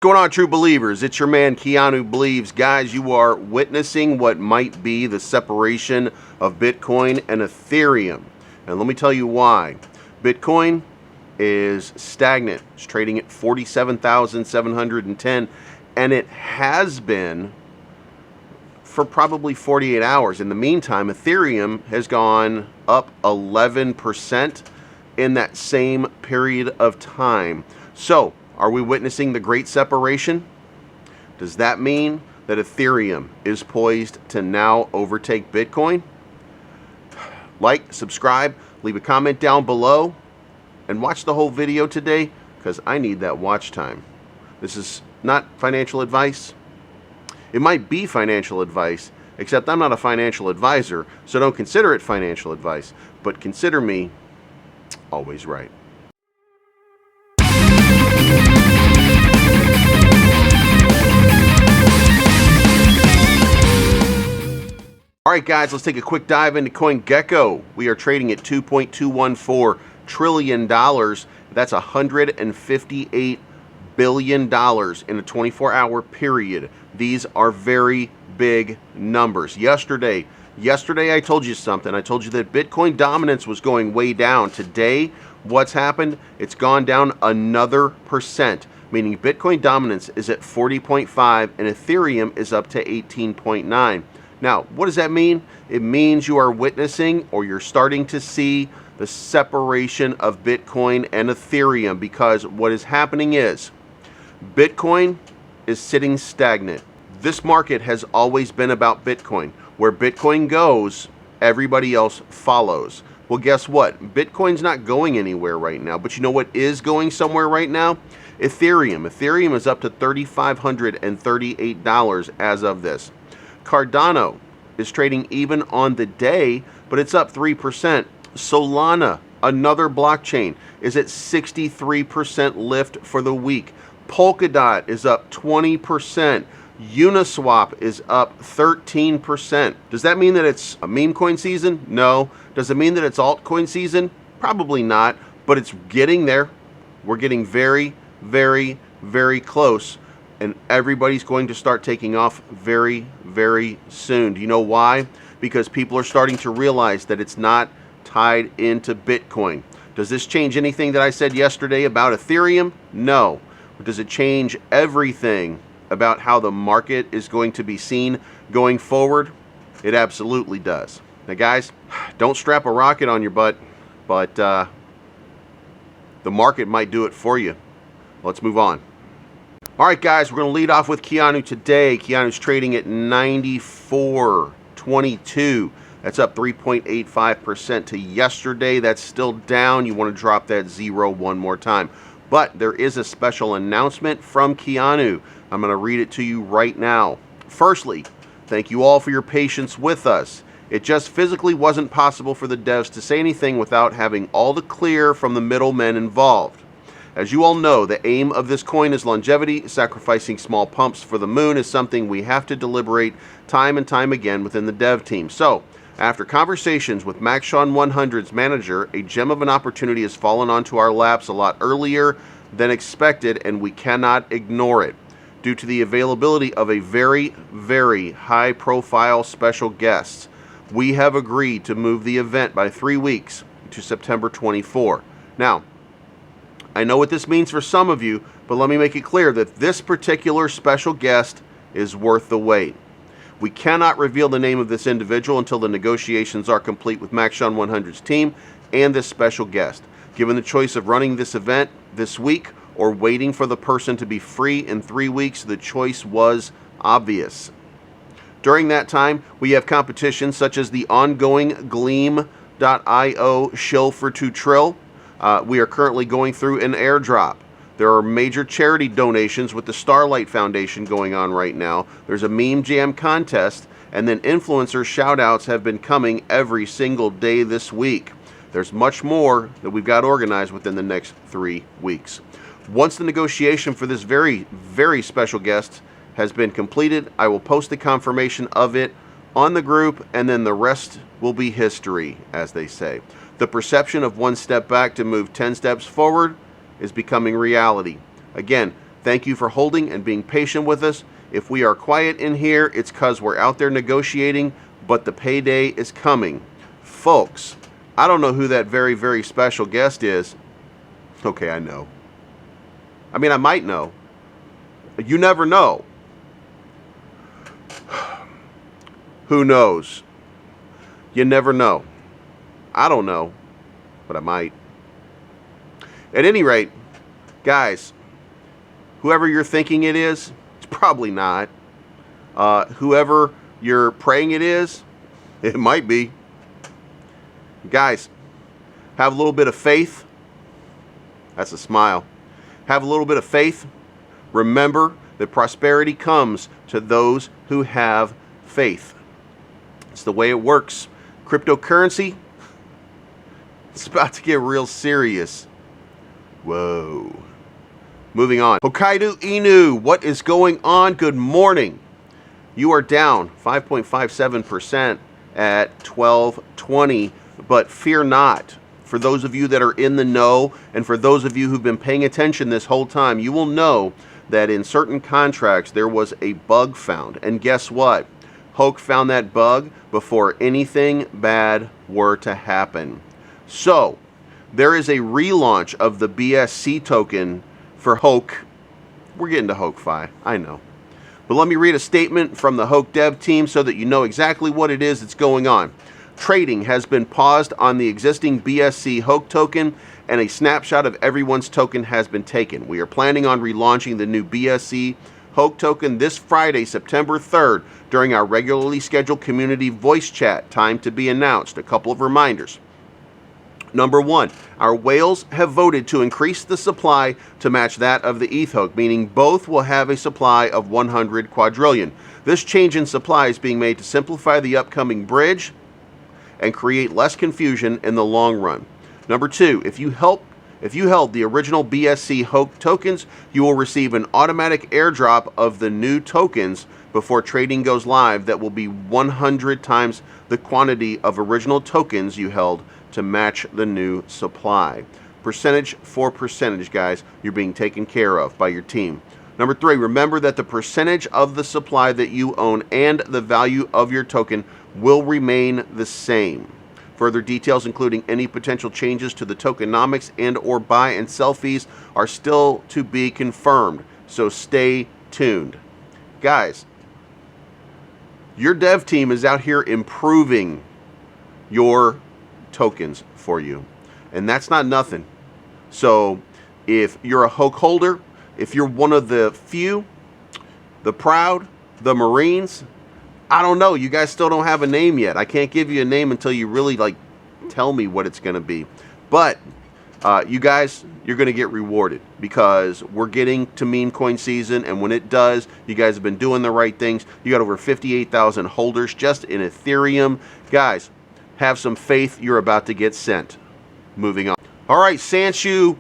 Going on, true believers? It's your man Keanu Believes. Guys, you are witnessing what might be the separation of Bitcoin and Ethereum. And let me tell you why. Bitcoin is stagnant. It's trading at 47,710, and it has been for probably 48 hours. In the meantime, Ethereum has gone up 11% in that same period of time. So, are we witnessing the great separation? Does that mean that Ethereum is poised to now overtake Bitcoin? Like, subscribe, leave a comment down below, and watch the whole video today because I need that watch time. This is not financial advice. It might be financial advice, except I'm not a financial advisor, so don't consider it financial advice, but consider me always right. Alright guys, let's take a quick dive into CoinGecko. We are trading at $2.214 trillion. That's $158 billion in a 24-hour period. These are very big numbers. Yesterday I told you something. I told you that Bitcoin dominance was going way down. Today, what's happened? It's gone down another percent, meaning Bitcoin dominance is at 40.5 and Ethereum is up to 18.9. Now, what does that mean? It means you are witnessing, or you're starting to see, the separation of Bitcoin and Ethereum, because what is happening is Bitcoin is sitting stagnant. This market has always been about Bitcoin. Where Bitcoin goes, everybody else follows. Well, guess what? Bitcoin's not going anywhere right now, but you know what is going somewhere right now? Ethereum. Ethereum is up to $3,538 as of this. Cardano is trading even on the day, but it's up 3%. Solana, another blockchain, is at 63% lift for the week. Polkadot is up 20%. Uniswap is up 13%. Does that mean that it's a meme coin season? No. Does it mean that it's altcoin season? Probably not, but it's getting there. We're getting very, very, very close. And everybody's going to start taking off very, very soon. Do you know why? Because people are starting to realize that it's not tied into Bitcoin. Does this change anything that I said yesterday about Ethereum? No. Does it change everything about how the market is going to be seen going forward? It absolutely does. Now guys, don't strap a rocket on your butt, but the market might do it for you. Let's move on. Alright guys, we're going to lead off with Keanu today. Keanu's trading at 94.22. That's up 3.85% to yesterday. That's still down. You want to drop that zero one more time. But there is a special announcement from Keanu. I'm going to read it to you right now. Firstly, thank you all for your patience with us. It just physically wasn't possible for the devs to say anything without having all the clear from the middlemen involved. As you all know, the aim of this coin is longevity. Sacrificing small pumps for the moon is something we have to deliberate time and time again within the dev team. So, after conversations with Maxon 100's manager, a gem of an opportunity has fallen onto our laps a lot earlier than expected, and we cannot ignore it. Due to the availability of a very, very high-profile special guest, we have agreed to move the event by 3 weeks to September 24. Now, I know what this means for some of you, but let me make it clear that this particular special guest is worth the wait. We cannot reveal the name of this individual until the negotiations are complete with Maxon 100's team and this special guest. Given the choice of running this event this week or waiting for the person to be free in 3 weeks, the choice was obvious. During that time, we have competitions such as the ongoing Gleam.io shill for 2 trill. We are currently going through an airdrop. There are major charity donations with the Starlight Foundation going on right now. There's a meme jam contest, and then influencer shoutouts have been coming every single day this week. There's much more that we've got organized within the next 3 weeks. Once the negotiation for this very, very special guest has been completed, I will post the confirmation of it on the group, and then the rest will be history, as they say. The perception of 1 step back to move 10 steps forward is becoming reality. Again, Thank you for holding and being patient with us. If we are quiet in here, it's because we're out there negotiating, but the payday is coming. Folks, I don't know who that very, very special guest is. Okay, I know. I mean, I might know. You never know. Who knows? You never know. I don't know, but I might. At any rate, guys, whoever you're thinking it is, it's probably not. Whoever you're praying it is, it might be. Guys, have a little bit of faith. That's a smile. Have a little bit of faith. Remember that prosperity comes to those who have faith. It's the way it works. Cryptocurrency, it's about to get real serious. Whoa. Moving on. Hokkaido Inu, what is going on? Good morning. You are down 5.57% at 12.20, but fear not. For those of you that are in the know, and for those of you who've been paying attention this whole time, you will know that in certain contracts there was a bug found. And guess what? Hokk found that bug before anything bad were to happen. So, there is a relaunch of the BSC token for Hokk. We're getting to Hokk-Fi, I know. But let me read a statement from the Hokk dev team so that you know exactly what it is that's going on. Trading has been paused on the existing BSC Hokk token, and a snapshot of everyone's token has been taken. We are planning on relaunching the new BSC Hokk token this Friday, September 3rd, during our regularly scheduled community voice chat. Time to be announced. A couple of reminders. Number one, our whales have voted to increase the supply to match that of the ETH Hokk, meaning both will have a supply of 100 quadrillion. This change in supply is being made to simplify the upcoming bridge and create less confusion in the long run. Number two, if you held the original BSC Hokk tokens, you will receive an automatic airdrop of the new tokens before trading goes live that will be 100 times the quantity of original tokens you held to match the new supply. Percentage for percentage, guys, you're being taken care of by your team. Number three, remember that the percentage of the supply that you own and the value of your token will remain the same. Further details, including any potential changes to the tokenomics and or buy and sell fees, are still to be confirmed, so stay tuned. Guys, your dev team is out here improving your tokens for you, and that's not nothing. So if you're a Hokk holder, if you're one of the few, the proud, the Marines, I don't know, you guys still don't have a name yet. I can't give you a name until you really tell me what it's going to be. But you guys, you're going to get rewarded because we're getting to meme coin season, and when it does, you guys have been doing the right things. You got over 58,000 holders just in Ethereum. Guys, have some faith, you're about to get sent. Moving on. All right, Sanshu,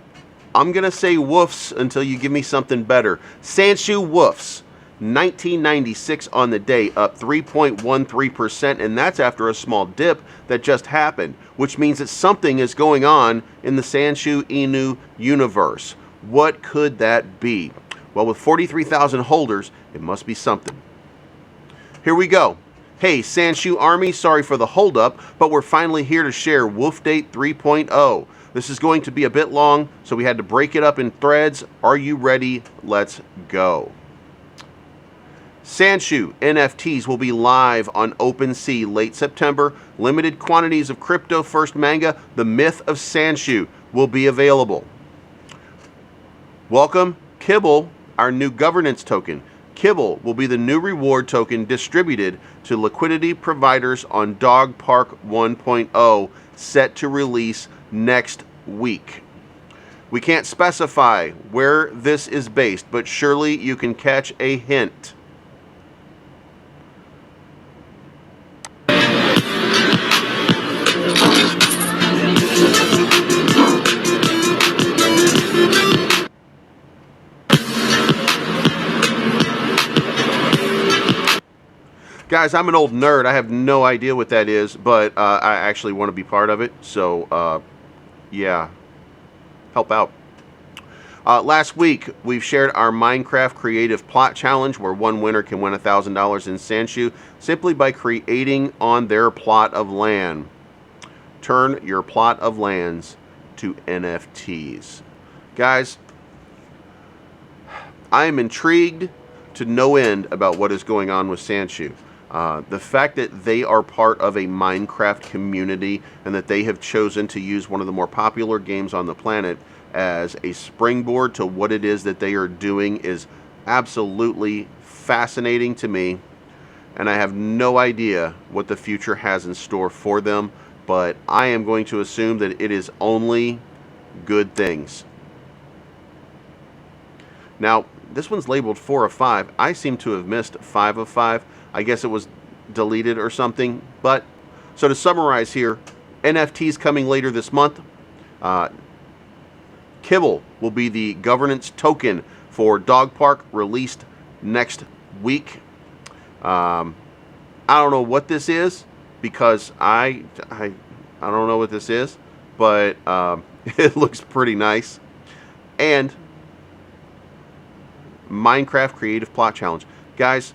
I'm going to say woofs until you give me something better. Sanshu woofs. 1996 on the day, up 3.13%, and that's after a small dip that just happened, which means that something is going on in the Sanshu Inu universe. What could that be? Well, with 43,000 holders, it must be something. Here we go. Hey, Sanshu Army, sorry for the holdup, but we're finally here to share Wolf Date 3.0. This is going to be a bit long, so we had to break it up in threads. Are you ready? Let's go. Sanshu NFTs will be live on OpenSea late September. Limited quantities of crypto first manga, The Myth of Sanshu, will be available. Welcome, Kibble, our new governance token. Kibble will be the new reward token distributed to liquidity providers on Dog Park 1.0, set to release next week. We can't specify where this is based, but surely you can catch a hint. Guys, I'm an old nerd. I have no idea what that is, but I actually want to be part of it. So, yeah, help out. Last week, we've shared our Minecraft Creative Plot Challenge, where one winner can win $1,000 in Sanshu simply by creating on their plot of land. Turn your plot of lands to NFTs. Guys, I am intrigued to no end about what is going on with Sanshu. The fact that they are part of a Minecraft community and that they have chosen to use one of the more popular games on the planet as a springboard to what it is that they are doing is absolutely fascinating to me. And I have no idea what the future has in store for them, but I am going to assume that it is only good things. Now, this one's labeled 4 of 5. I seem to have missed 5 of 5. I guess it was deleted or something. But, so to summarize here, NFTs coming later this month. Kibble will be the governance token for Dog Park, released next week. I don't know what this is, because I don't know what this is, but it looks pretty nice. And Minecraft Creative Plot Challenge. Guys,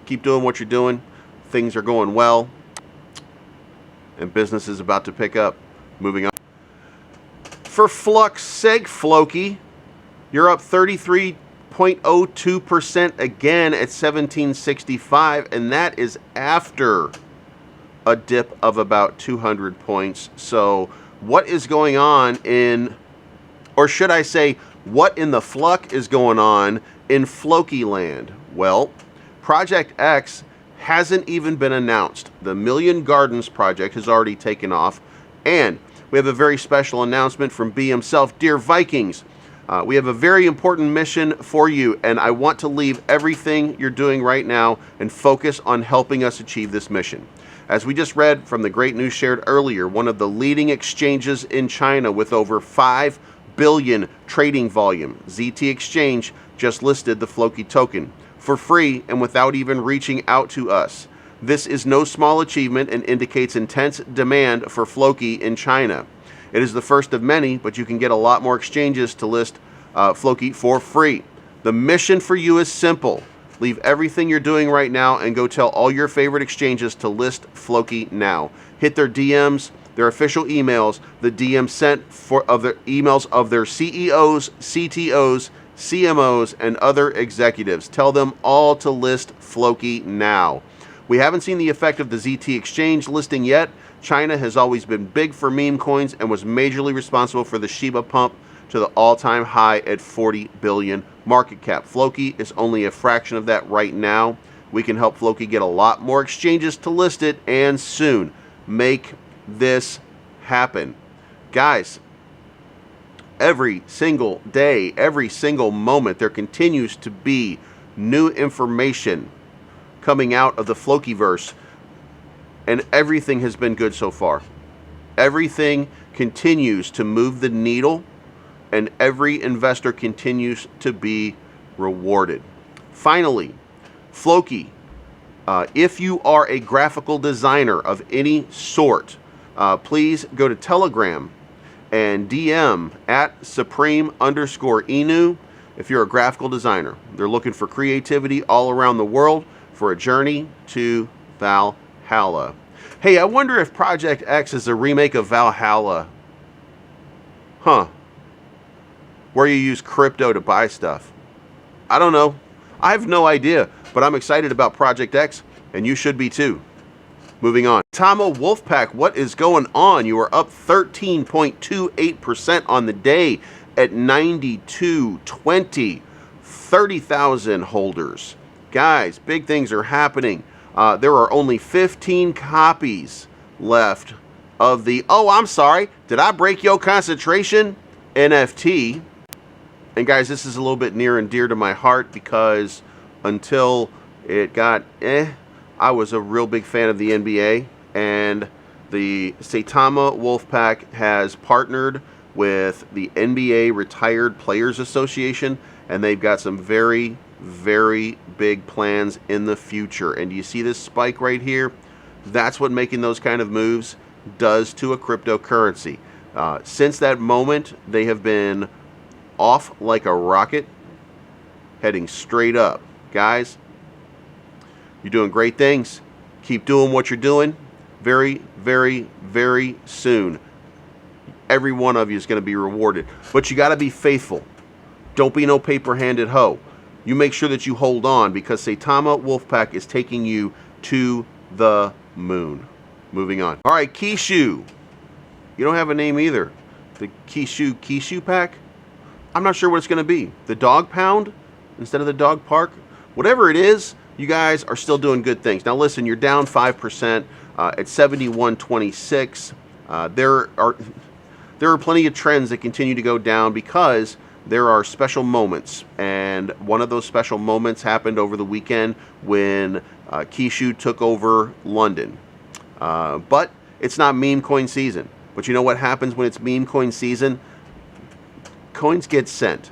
keep doing what you're doing. Things are going well, and business is about to pick up. Moving on. For Flux's sake, Floki, you're up 33.02% again at 1765, and that is after a dip of about 200 points. So what is going on in, or should I say, what in the fluck is going on in Floki land? Well, Project X hasn't even been announced. The Million Gardens project has already taken off, and we have a very special announcement from B himself. Dear Vikings, we have a very important mission for you, and I want to leave everything you're doing right now and focus on helping us achieve this mission. As we just read from the great news shared earlier, one of the leading exchanges in China with over 5 billion trading volume, ZT Exchange, just listed the Floki token for free and without even reaching out to us. This is no small achievement and indicates intense demand for Floki in China. It is the first of many, but you can get a lot more exchanges to list Floki for free. The mission for you is simple. Leave everything you're doing right now and go tell all your favorite exchanges to list Floki now. Hit their DMs, their official emails, the DMs sent of their emails of their CEOs, CTOs, CMOs, and other executives. Tell them all to list Floki now. We haven't seen the effect of the ZT Exchange listing yet. China has always been big for meme coins and was majorly responsible for the Shiba pump to the all-time high at 40 billion market cap. Floki is only a fraction of that right now. We can help Floki get a lot more exchanges to list it, and soon. Make this happen. Guys, every single day, every single moment, there continues to be new information coming out of the Flokiverse, and everything has been good so far. Everything continues to move the needle, and every investor continues to be rewarded. Finally, Floki, if you are a graphical designer of any sort, please go to Telegram and DM at Supreme_Inu if you're a graphical designer. They're looking for creativity all around the world for a journey to Valhalla. Hey, I wonder if Project X is a remake of Valhalla. Huh. Where you use crypto to buy stuff. I don't know. I have no idea, but I'm excited about Project X, and you should be too. Moving on. Saitama Wolfpack, what is going on? You are up 13.28% on the day at 92.20. 30,000 holders. Guys, big things are happening. There are only 15 copies left of the, oh, I'm sorry, did I break your concentration? NFT. And guys, this is a little bit near and dear to my heart because until it got I was a real big fan of the NBA, and the Saitama Wolfpack has partnered with the NBA Retired Players Association, and they've got some very, very big plans in the future. And you see this spike right here? That's what making those kind of moves does to a cryptocurrency. Since that moment, they have been off like a rocket, heading straight up. Guys, you're doing great things. Keep doing what you're doing. Very, very, very soon, every one of you is going to be rewarded. But you got to be faithful. Don't be no paper-handed hoe. You make sure that you hold on, because Saitama Wolfpack is taking you to the moon. Moving on. All right, Kishu. You don't have a name either. The Kishu pack? I'm not sure what it's going to be. The dog pound instead of the dog park? Whatever it is, you guys are still doing good things. Now listen, you're down 5% at 71.26. There are plenty of trends that continue to go down because there are special moments, and one of those special moments happened over the weekend when Kishu took over London. But it's not meme coin season. But you know what happens when it's meme coin season? Coins get sent.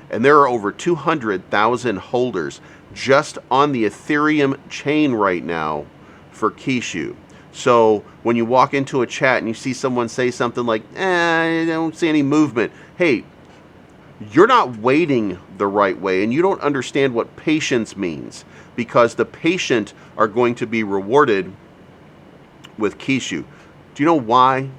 And there are over 200,000 holders just on the Ethereum chain right now for Kishu. So when you walk into a chat and you see someone say something like, I don't see any movement. Hey, you're not waiting the right way, and you don't understand what patience means, because the patient are going to be rewarded with Kishu. Do you know why?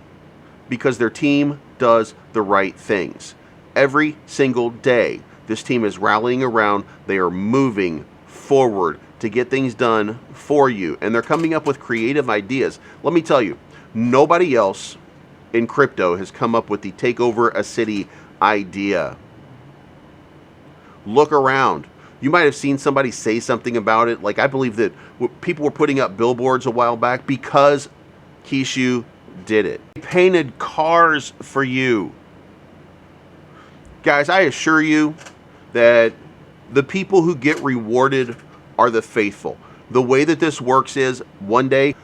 Because their team does the right things. Every single day, this team is rallying around. They are moving forward to get things done for you, and they're coming up with creative ideas. Let me tell you, nobody else in crypto has come up with the take over a city idea. Look around. You might have seen somebody say something about it. Like, I believe that people were putting up billboards a while back because Kishu did it. They painted cars for you. Guys, I assure you that the people who get rewarded are the faithful. The way that this works is one day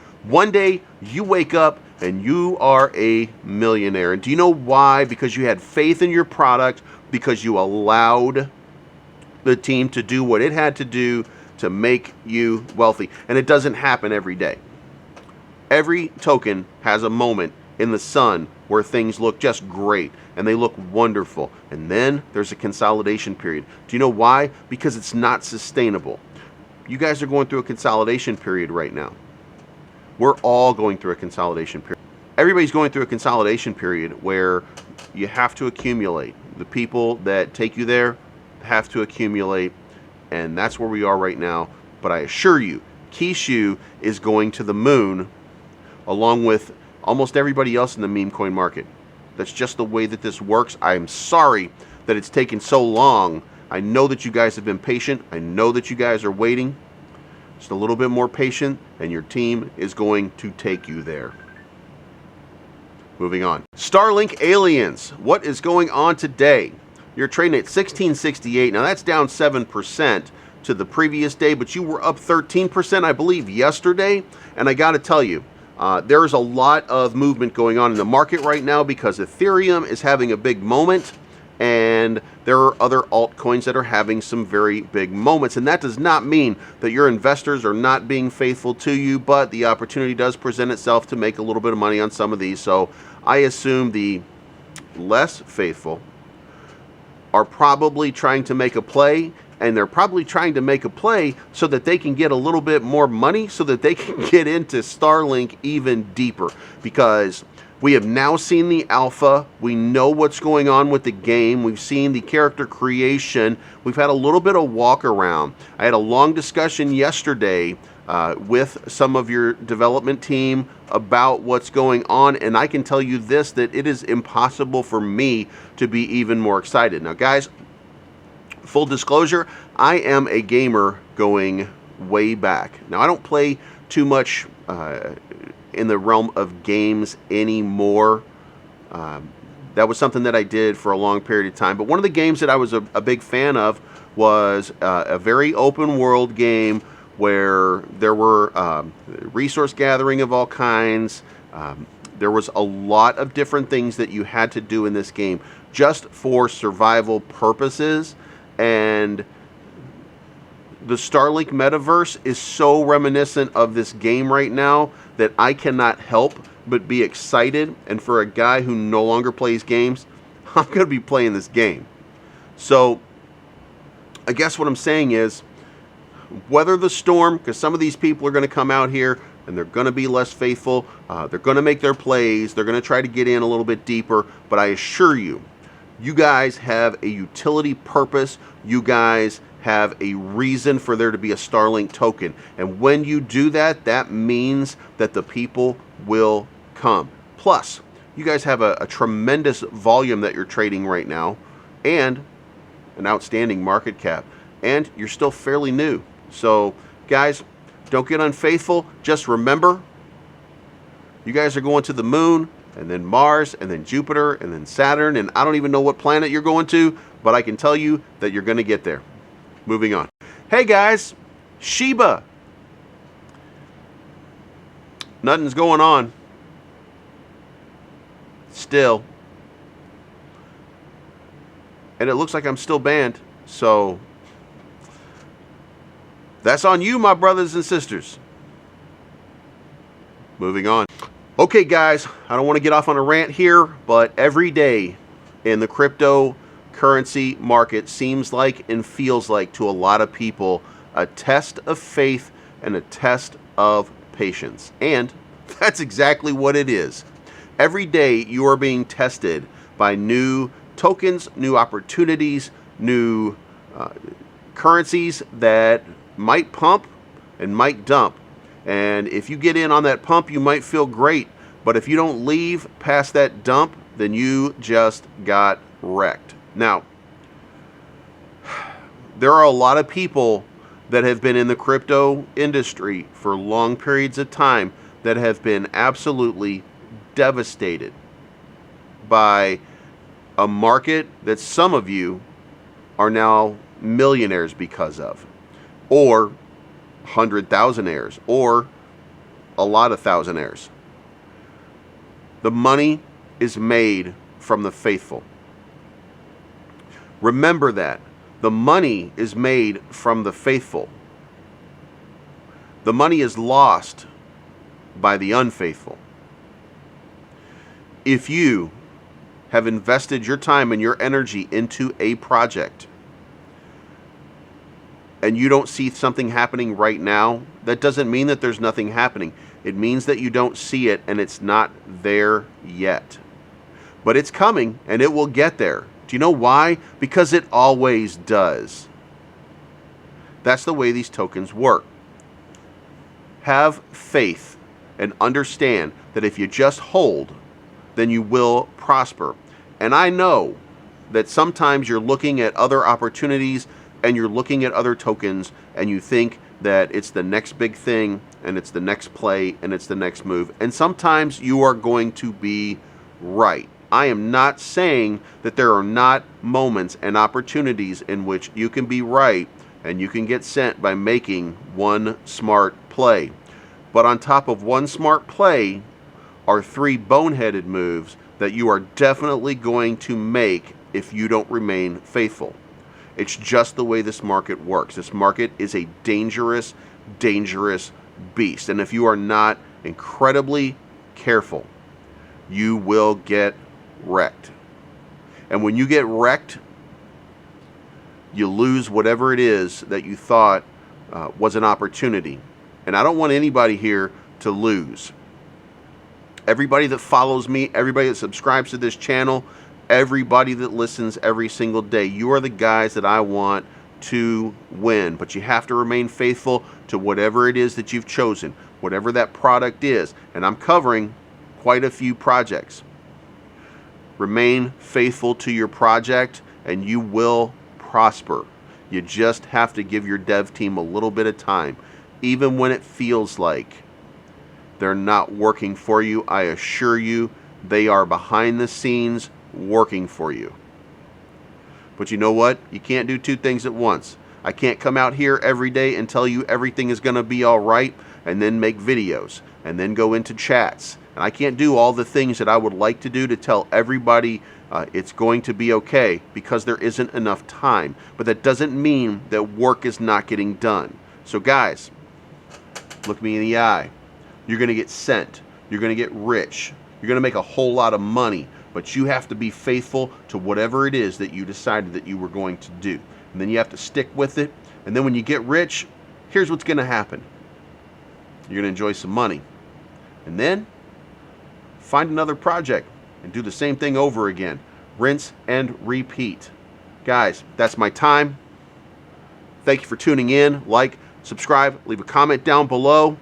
you wake up and you are a millionaire. And do you know why? Because you had faith in your product, because you allowed the team to do what it had to do to make you wealthy. And it doesn't happen every day. Every token has a moment in the sun where things look just great and they look wonderful. And then there's a consolidation period. Do you know why? Because it's not sustainable. You guys are going through a consolidation period right now. We're all going through a consolidation period. Everybody's going through a consolidation period where you have to accumulate. The people that take you there have to accumulate, and that's where we are right now. But I assure you, Kishu is going to the moon along with almost everybody else in the meme coin market. That's just the way that this works. I'm sorry that it's taken so long. I know that you guys have been patient. I know that you guys are waiting. Just a little bit more patient, and your team is going to take you there. Moving on. StarLink Aliens. What is going on today? You're trading at 1668. Now that's down 7% to the previous day, but you were up 13%, I believe, yesterday. And I got to tell you, there's a lot of movement going on in the market right now because Ethereum is having a big moment, and there are other altcoins that are having some very big moments. And that does not mean that your investors are not being faithful to you, but the opportunity does present itself to make a little bit of money on some of these. So I assume the less faithful are probably trying to make a play, and they're probably trying to make a play so that they can get a little bit more money so that they can get into StarLink even deeper, because we have now seen the alpha. We know what's going on with the game. We've seen the character creation. We've had a little bit of walk around. I had a long discussion yesterday with some of your development team about what's going on, and I can tell you this, that it is impossible for me to be even more excited. Now guys, full disclosure, I am a gamer going way back. Now I don't play too much in the realm of games anymore. That was something that I did for a long period of time, but one of the games that I was a big fan of was a very open world game where there were resource gathering of all kinds. There was a lot of different things that you had to do in this game just for survival purposes. And the StarLink metaverse is so reminiscent of this game right now that I cannot help but be excited. And for a guy who no longer plays games, I'm going to be playing this game. So I guess what I'm saying is, weather the storm, because some of these people are going to come out here and they're going to be less faithful. They're going to make their plays. They're going to try to get in a little bit deeper. But I assure you, you guys have a utility purpose. You guys have a reason for there to be a StarLink token. And when you do that, that means that the people will come. Plus, you guys have a tremendous volume that you're trading right now and an outstanding market cap. And you're still fairly new. So, guys, don't get unfaithful. Just remember, you guys are going to the moon, and then Mars, and then Jupiter, and then Saturn, and I don't even know what planet you're going to, but I can tell you that you're going to get there. Moving on. Hey, guys, Shiba. Nothing's going on. Still. And it looks like I'm still banned, so that's on you, my brothers and sisters. Moving on. Okay, guys, I don't want to get off on a rant here, but every day in the cryptocurrency market seems like and feels like to a lot of people a test of faith and a test of patience. And that's exactly what it is. Every day you are being tested by new tokens, new opportunities, new currencies that might pump and might dump. And if you get in on that pump, you might feel great. But if you don't leave past that dump, then you just got wrecked. Now, there are a lot of people that have been in the crypto industry for long periods of time that have been absolutely devastated by a market that some of you are now millionaires because of, or 100,000aires, or a lot of thousandaires. The money is made from the faithful. Remember that. The money is made from the faithful. The money is lost by the unfaithful. If you have invested your time and your energy into a project, and you don't see something happening right now, that doesn't mean that there's nothing happening. It means that you don't see it and it's not there yet. But it's coming and it will get there. Do you know why? Because it always does. That's the way these tokens work. Have faith and understand that if you just hold, then you will prosper. And I know that sometimes you're looking at other opportunities and you're looking at other tokens and you think that it's the next big thing and it's the next play and it's the next move. And sometimes you are going to be right. I am not saying that there are not moments and opportunities in which you can be right and you can get sent by making one smart play. But on top of one smart play are 3 boneheaded moves that you are definitely going to make if you don't remain faithful. It's just the way this market works. This market is a dangerous, dangerous beast. And if you are not incredibly careful, you will get wrecked. And when you get wrecked, you lose whatever it is that you thought was an opportunity. And I don't want anybody here to lose. Everybody that follows me, everybody that subscribes to this channel, everybody that listens every single day, you are the guys that I want to win. But you have to remain faithful to whatever it is that you've chosen, whatever that product is. And I'm covering quite a few projects. Remain faithful to your project and you will prosper. You just have to give your dev team a little bit of time. Even when it feels like they're not working for you, I assure you they are behind the scenes working for you. But you know what? You can't do 2 things at once. I can't come out here every day and tell you everything is going to be all right and then make videos and then go into chats. And I can't do all the things that I would like to do to tell everybody it's going to be okay, because there isn't enough time. But that doesn't mean that work is not getting done. So guys, look me in the eye. You're going to get sent. You're going to get rich. You're going to make a whole lot of money but you have to be faithful to whatever it is that you decided that you were going to do. And then you have to stick with it. And then when you get rich, here's what's going to happen. You're going to enjoy some money. And then find another project and do the same thing over again. Rinse and repeat. Guys, that's my time. Thank you for tuning in. Like, subscribe, leave a comment down below.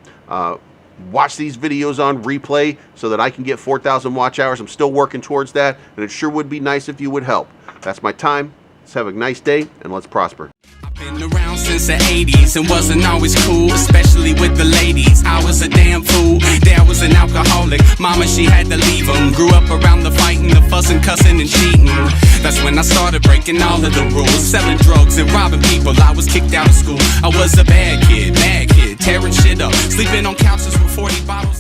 Watch these videos on replay so that I can get 4,000 watch hours. I'm still working towards that, and it sure would be nice if you would help. That's my time. Let's have a nice day, and let's prosper. Been around since the 80s and wasn't always cool, especially with the ladies. I was a damn fool. Dad was an alcoholic. Mama, she had to leave him. Grew up around the fighting, the fussing, cussing, and cheating. That's when I started breaking all of the rules, selling drugs and robbing people. I was kicked out of school. I was a bad kid, tearing shit up, sleeping on couches with 40 bottles.